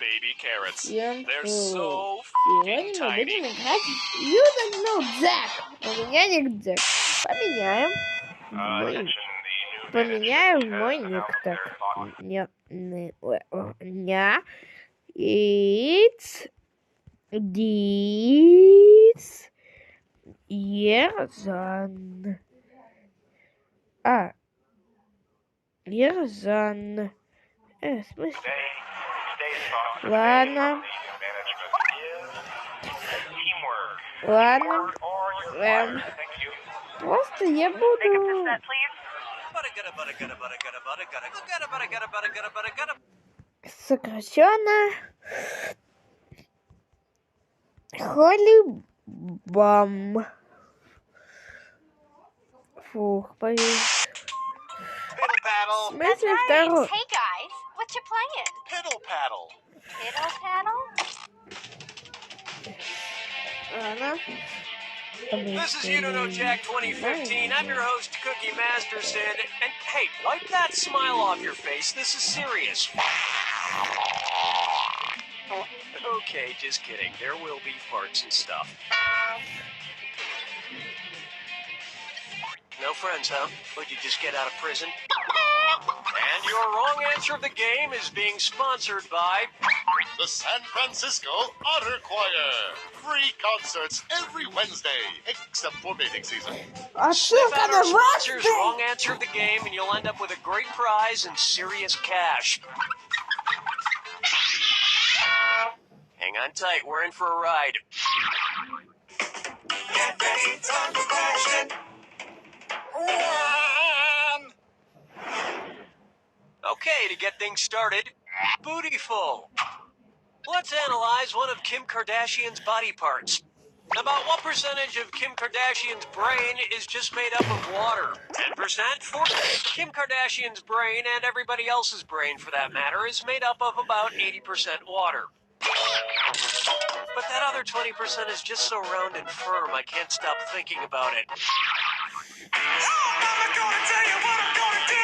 baby carrots. Всем They're привет. so Сегодня f***ing мы tiny. будем играть в Джек. У меня ник Джек. Поменяем мой ник так. It's this Ержан. Ержан. В смысле? Ладно. Просто я буду сокращенно Холибам. Фух, поверь. В смысле второй? Hey guys, what you playing? Piddle paddle. Piddle paddle? Ладно. This is You Don't Know Jack 2015. I'm your host, Cookie Masterson. And hey, wipe that smile off your face. This is serious. Okay, just kidding. There will be farts and stuff. No friends, huh? Would you just get out of prison? And your wrong answer of the game is being sponsored by the San Francisco Otter Choir. Free concerts every Wednesday, except for mating season. Sniff out our sponsors' wrong answer of the game, and you'll end up with a great prize and serious cash. Hang on tight, we're in for a ride. Get ready, time for question. Okay, to get things started, Bootyful. Let's analyze one of Kim Kardashian's body parts. About what percentage of Kim Kardashian's brain is just made up of water? 10%? Kim Kardashian's brain, and everybody else's brain for that matter, is made up of about 80% water. But that other 20% is just so round and firm, I can't stop thinking about it. I'm gonna tell you what I'm gonna do!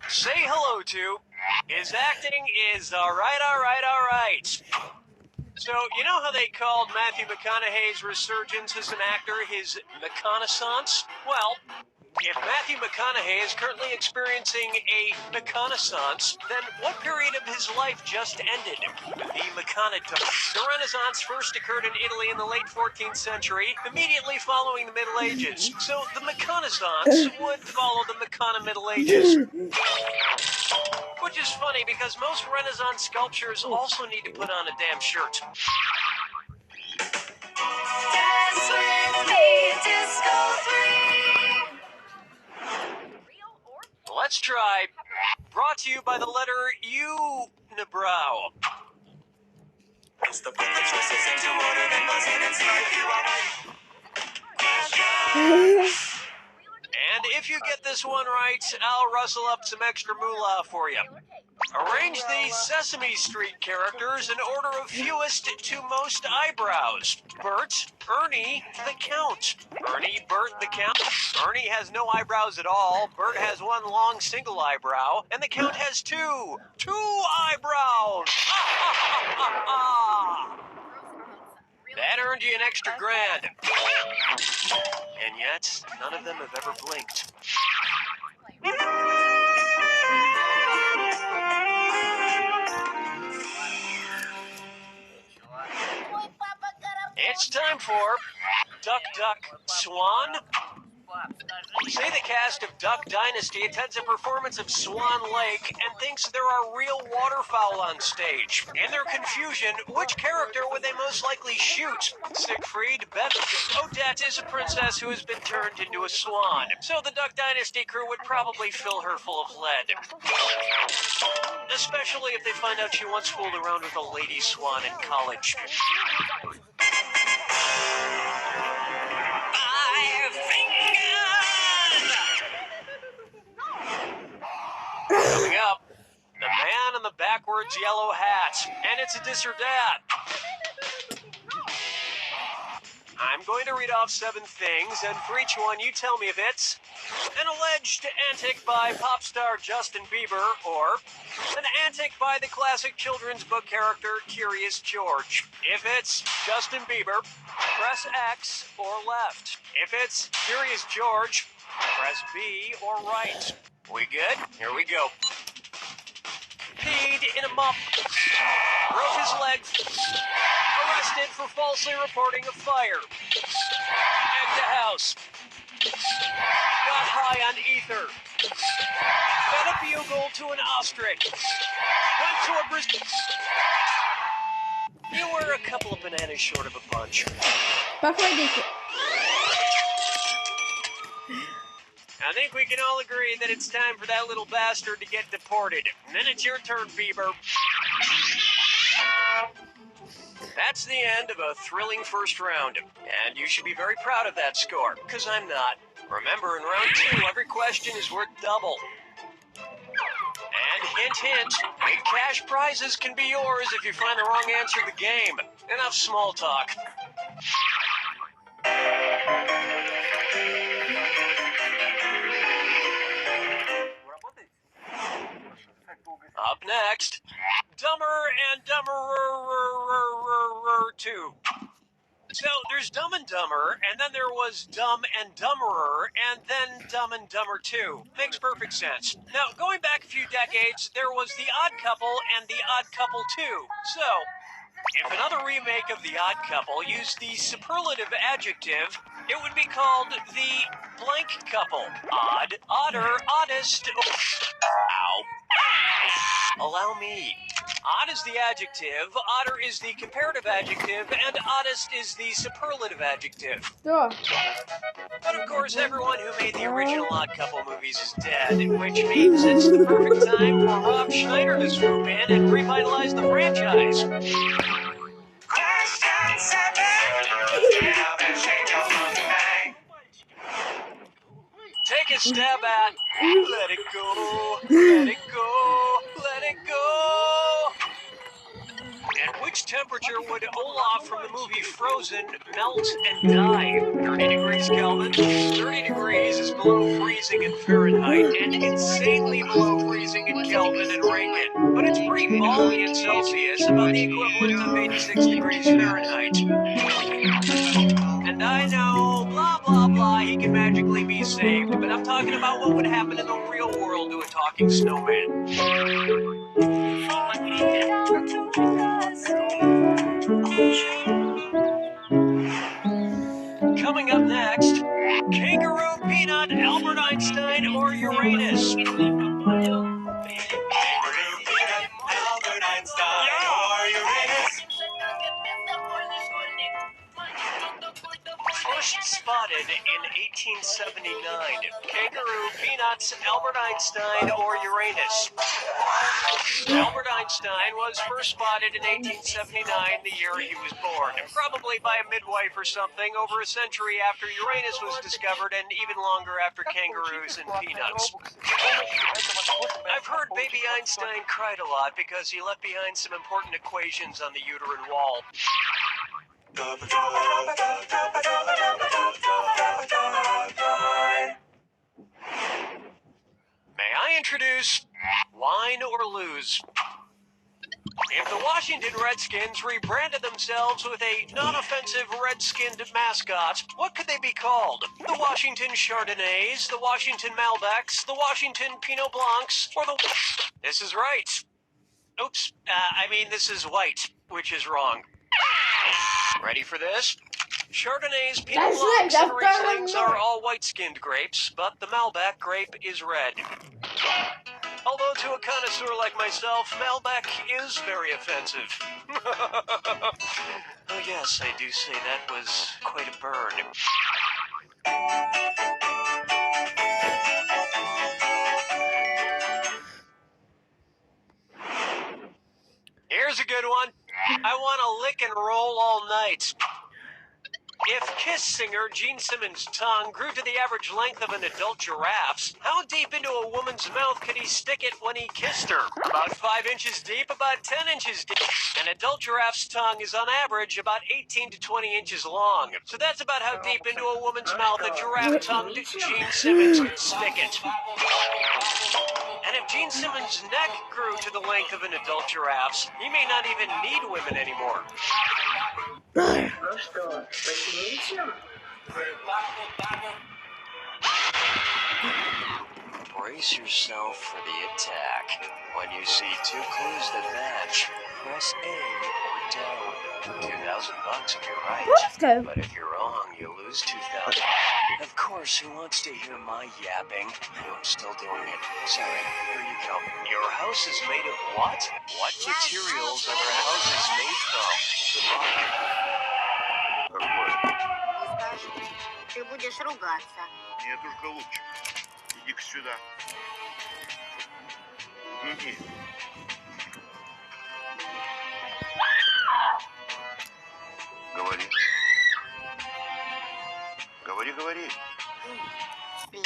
Say hello to is acting is alright. So, you know how they called Matthew McConaughey's resurgence as an actor his McConaissance? Well, if Matthew McConaughey is currently experiencing a McConaissance, then what period of his life just ended? The McConaissance. The Renaissance first occurred in Italy in the late 14th century, immediately following the Middle Ages. So the McConaissance would follow the McCona Middle Ages. Which is funny because most Renaissance sculptures also need to put on a damn shirt. Dance with me, disco 3. Let's try. Brought to you by the letter Unibrow. It's the book that twists into order, then buzz in and strike you up. And if you get this one right, I'll rustle up some extra moolah for you. Arrange these Sesame Street characters in order of fewest to most eyebrows. Bert, Ernie, the Count. Ernie, Bert, the Count. Ernie has no eyebrows at all. Bert has one long single eyebrow. And the Count has two. Two eyebrows! That earned you an extra grand. And yet, none of them have ever blinked. It's time for Duck, Duck, Swan. Say the cast of Duck Dynasty attends a performance of Swan Lake and thinks there are real waterfowl on stage. In their confusion, which character would they most likely shoot? Siegfried, Beth, Odette is a princess who has been turned into a swan. So the Duck Dynasty crew would probably fill her full of lead. Especially if they find out she once fooled around with a lady swan in college. Coming up, the man in the backwards yellow hat, and it's a dis or dat. I'm going to read off 7 things, and for each one, you tell me if it's An alleged antic by pop star Justin Bieber, or an antic by the classic children's book character Curious George. If it's Justin Bieber, press X or left. If it's Curious George, press B or right. We good? Here we go. Peed in a mop. Broke his leg. Arrested for falsely reporting a fire. Egged a house. Got high on ether. Fed a bugle to an ostrich. Went to a bris... You were a couple of bananas short of a punch. Походите. I think we can all agree that it's time for that little bastard to get deported. And then it's your turn, Bieber. That's the end of a thrilling first round. And you should be very proud of that score, because I'm not. Remember, in round 2, every question is worth double. And hint, hint, big cash prizes can be yours if you find the wrong answer to the game. Enough small talk. Up next, Dumber and Dumberer 2. So there's Dumb and Dumber, and then there was Dumb and Dumberer, and then Dumb and Dumber 2. Makes perfect sense. Now, going back a few decades, there was The Odd Couple and The Odd Couple 2. So, if another remake of The Odd Couple used the superlative adjective, it would be called The Blank Couple. Odd, odder, oddest. Ow. Allow me. Odd is the adjective, odder is the comparative adjective, and oddest is the superlative adjective. Что? But of course, everyone who made the original Odd Couple movies is dead, which means it's the perfect time for Rob Schneider to swoop in and revitalize the franchise. Take a stab at Let It Go, Let It Go, Let It Go. At which temperature would Olaf from the movie Frozen melt and die? 30 degrees Kelvin. 30 degrees is below freezing in Fahrenheit and insanely below freezing in Kelvin and Reagan. But it's pretty balmy in Celsius, about the equivalent of 86 degrees Fahrenheit. And I know, blah, blah, blah, he can magically be saved, but I'm talking about what would happen in the real world to a talking snowman. Coming up next, Kangaroo, Peanut, Albert Einstein, or Uranus? First spotted in 1879. Kangaroo, Peanuts, Albert Einstein, or Uranus? Albert Einstein was first spotted in 1879, the year he was born. Probably by a midwife or something, over a century after Uranus was discovered and even longer after kangaroos and peanuts. I've heard baby Einstein cried a lot because he left behind some important equations on the uterine wall. May I introduce Wine or Lose? If the Washington Redskins rebranded themselves with a non-offensive red-skinned mascot, what could they be called? The Washington Chardonnays, the Washington Malbecs, the Washington Pinot Blancs, or the... This is right. Oops, this is white, which is wrong. Ready for this? Chardonnays, Pinot Blancs, and Rieslings are all white-skinned grapes, but the Malbec grape is red. Although to a connoisseur like myself, Malbec is very offensive. Oh yes, I do say that was quite a burn. Here's a good one. I want to lick and roll all night. If Kiss singer Gene Simmons' tongue grew to the average length of an adult giraffe's, how deep into a woman's mouth could he stick it when he kissed her? About 5 inches deep, about 10 inches deep. An adult giraffe's tongue is on average about 18 to 20 inches long. So that's about how deep into a woman's mouth a giraffe-tongued Gene Simmons could stick it. And if Gene Simmons' neck grew to the length of an adult giraffe's, he may not even need women anymore. Brace yourself for the attack. When you see 2 clues that match, press A or down. $2,000 if you're right. Okay. But if you're wrong, you lose $2,000. Of course, who wants to hear my yapping? I'm still doing it. Sorry, here you go. Your house is made of what? What materials are your houses made from? Good luck. Какое? Не скажи. Ты будешь ругаться. Нет уж, голубчик. Иди-ка сюда. Иди. Говори. Говори. Спи.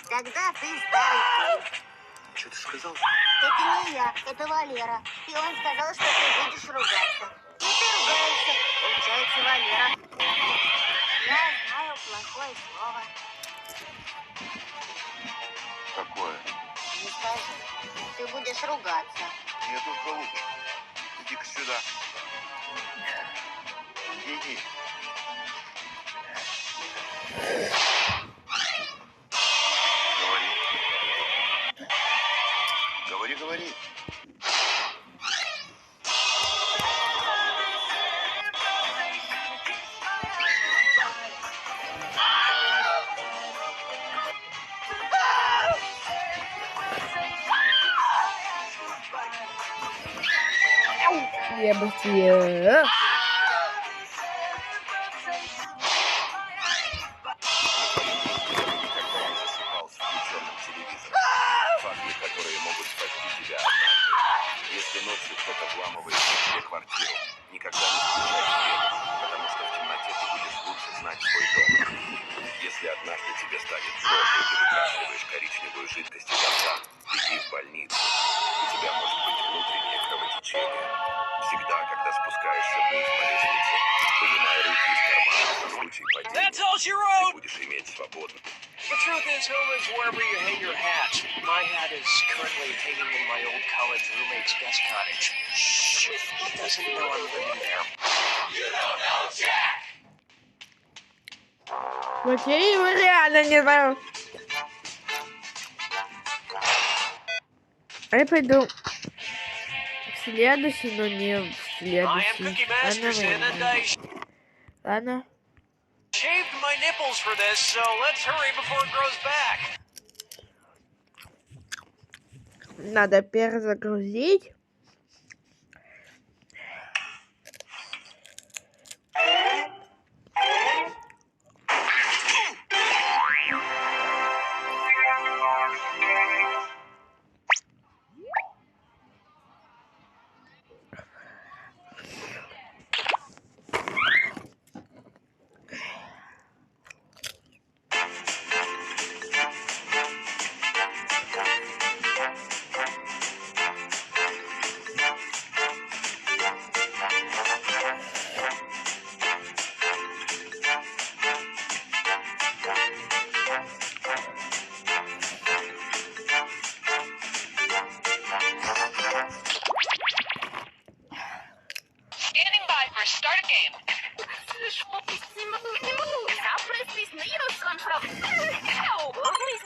Тогда ты старый ты. Что ты сказал? Это не я, это Валера. И он сказал, что ты будешь ругаться. И ты ругаешься. Получается, Валера. Я знаю плохое слово. Какое? Не скажи. Ты будешь ругаться. Нет уж, голубчик. Иди-ка сюда. Иди. Говори. Я бы тебе... Факты, которые могут спасти тебя однажды. Если ночью кто-то вламывается в тебе квартиру, никогда не включай свет, потому что в темноте ты будешь лучше знать свой дом. Если однажды тебе станет плохо, и ты выкашливаешь коричневую жидкость изо рта, беги в больницу. У тебя может быть внутреннее кровотечение. Всегда, когда спускаешься вниз по лестнице, вынимай руки из кармана на случай падения. That's all she Ты wrote! будешь иметь свободу. The truth is, home is wherever you hang your hat. My hat is currently hanging in my old college roommate's guest cottage. Shh, he doesn't know I'm living there. Вот я его реально не знаю. А я пойду в следующий, но не в I am следующий. Cookie Masterson, and I Ладно. shaved my nipples for this, so let's hurry before it grows back. Надо перезагрузить. Standing by for start a game.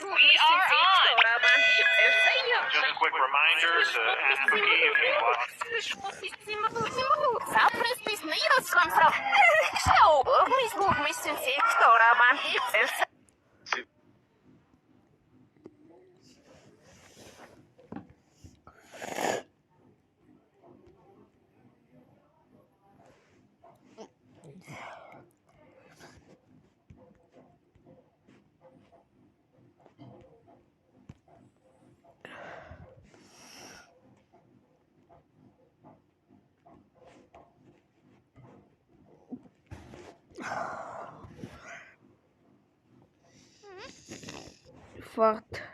We are on. Just a quick reminder to ask Cookie if he watched. Фарт.